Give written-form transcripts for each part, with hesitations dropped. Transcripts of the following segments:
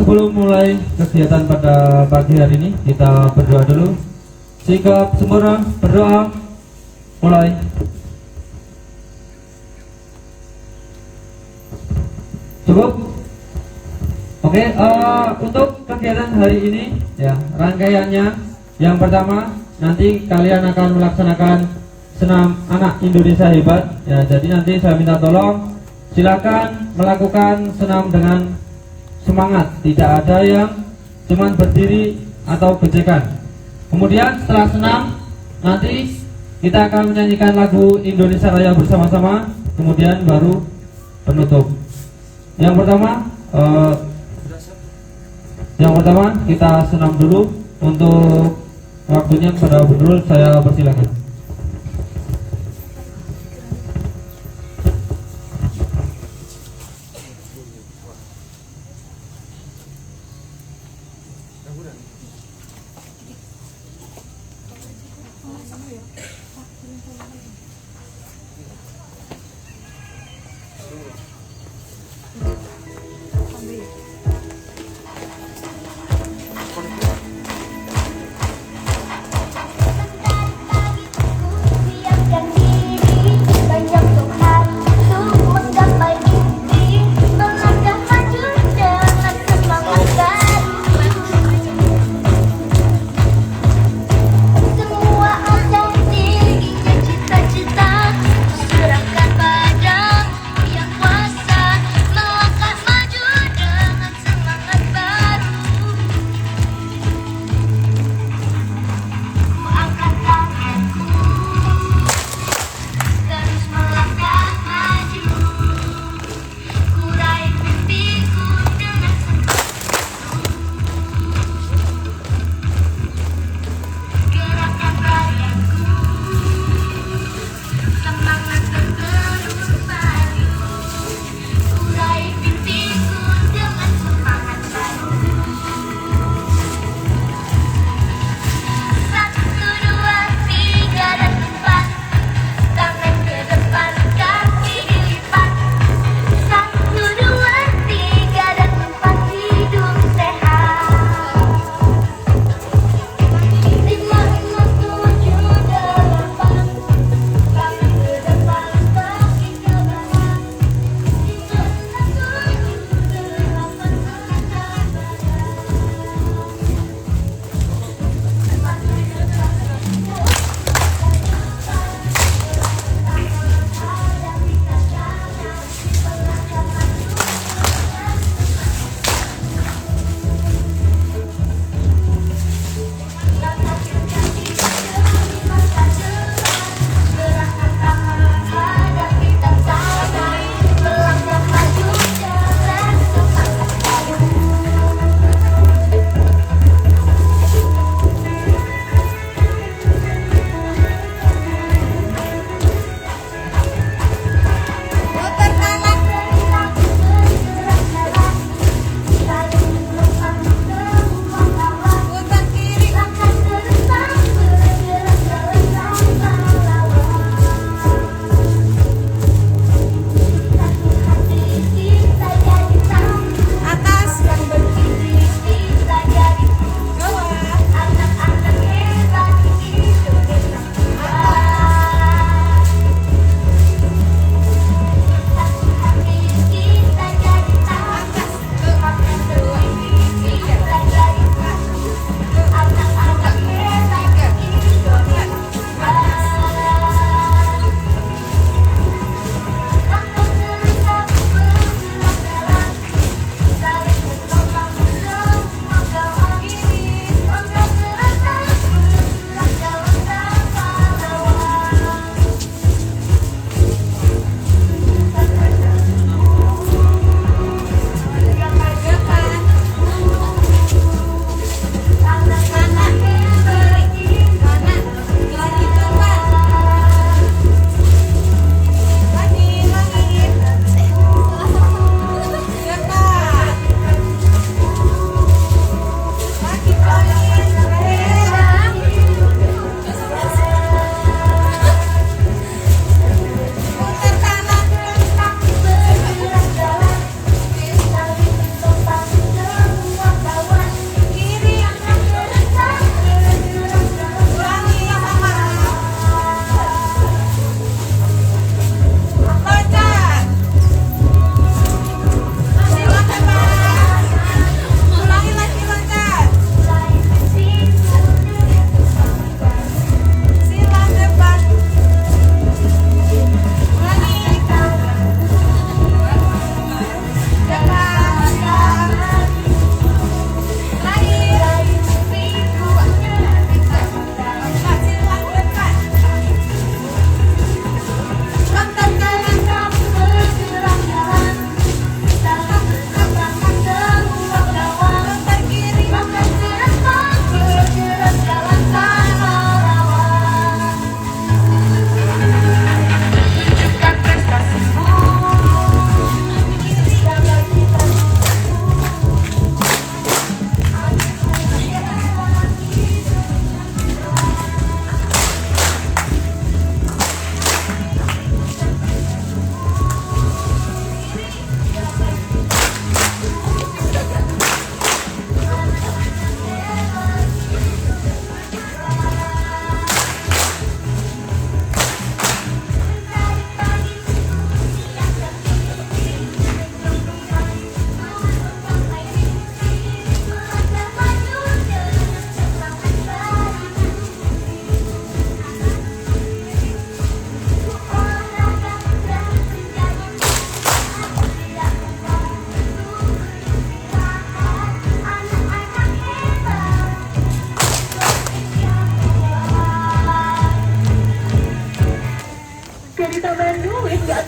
sebelum mulai kegiatan pada pagi hari ini, kita berdoa dulu. Sikap sempurna, berdoa, mulai. Cukup? Oke, untuk kegiatan hari ini, ya rangkaiannya, yang pertama nanti kalian akan melaksanakan senam anak Indonesia hebat. Ya, jadi nanti saya minta tolong, silakan melakukan senam dengan semangat, tidak ada yang cuman berdiri atau gejekan. Kemudian setelah senam, nanti kita akan menyanyikan lagu Indonesia Raya bersama-sama, kemudian baru penutup. Yang pertama kita senam dulu. Untuk waktunya kepada Bu Nurul saya persilakan. Serahkan pada Yang Kuasa, melangkah maju dengan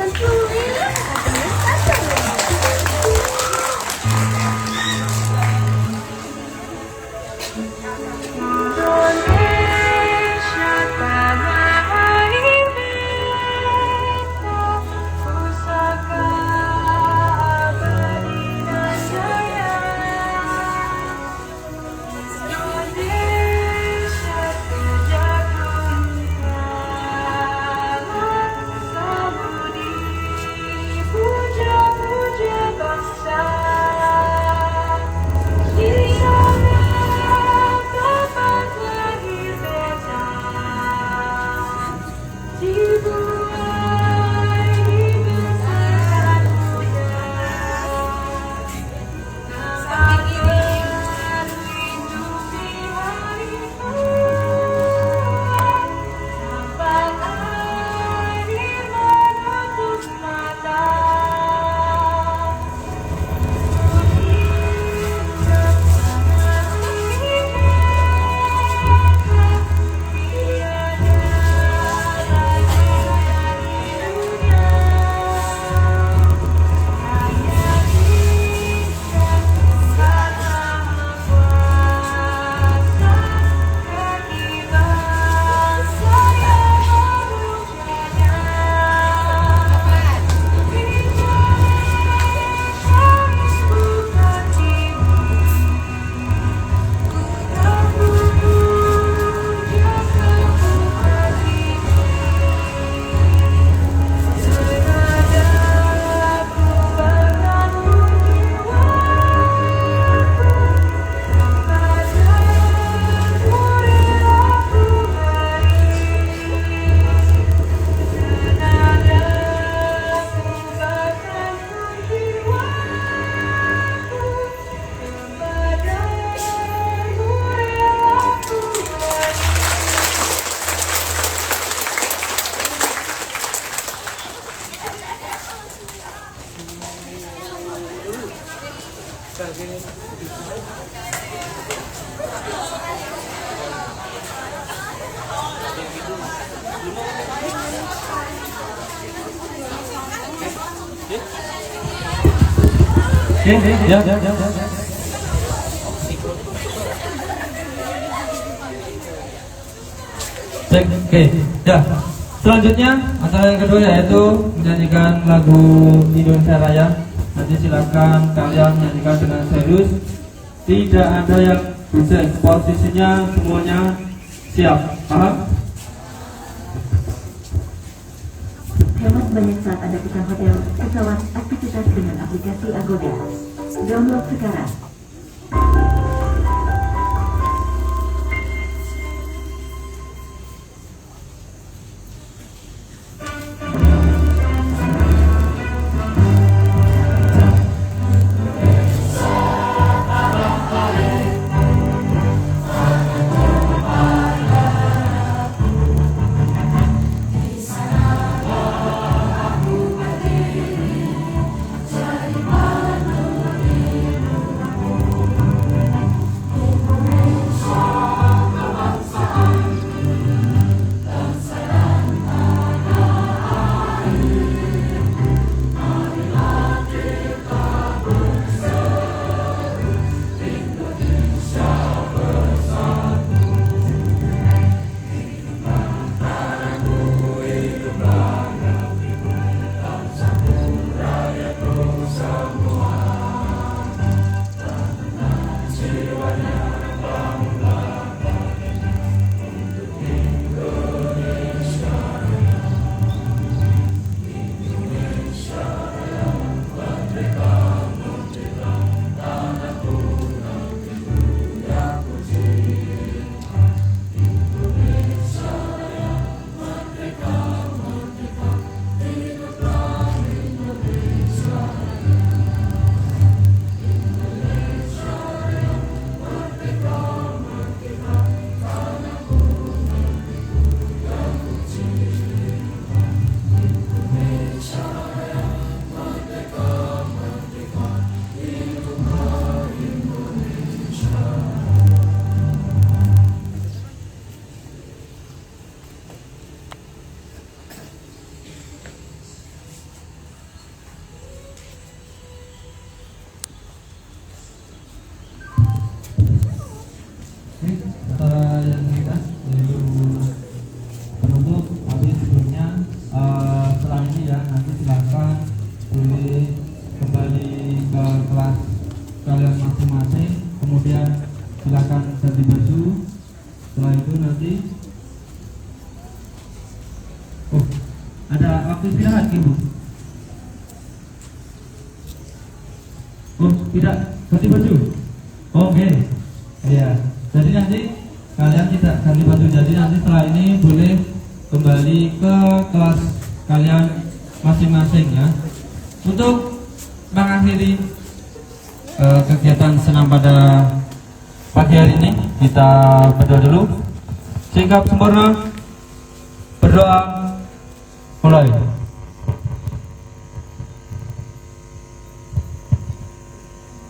Ya. Cek, oke. Ya. Selanjutnya acara yang kedua yaitu menyanyikan lagu Indonesia Raya. Nanti silakan kalian menyanyikan dengan serius. Tidak ada yang busen. Posisinya semuanya siap. Paham? Hemat banyak saat Anda pesan hotel, pesawat, aktivitas dengan aplikasi Agoda. Download sekarang. Oke, acara yang kita yaitu penutup. Tapi sebelumnya setelah ini ya nanti silakan boleh kembali ke kelas kalian masing-masing, kemudian silakan ganti baju. Setelah itu nanti ada waktu istirahat ibu. Tidak ganti baju. Oke. Iya. Jadi nanti kalian tidak ganti baju. Jadi nanti setelah ini boleh kembali ke kelas kalian masing-masing ya. Untuk mengakhiri kegiatan senam pada pagi hari ini, kita berdoa dulu. Sikap sempurna, berdoa, mulai.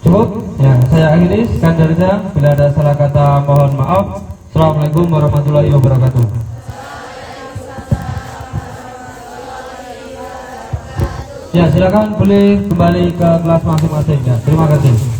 Cukup? Ya, saya akhiri. Sekian dari saya. Bila ada salah kata mohon maaf. Assalamualaikum warahmatullahi wabarakatuh. Ya, silakan boleh kembali ke kelas masing-masing ya. Terima kasih.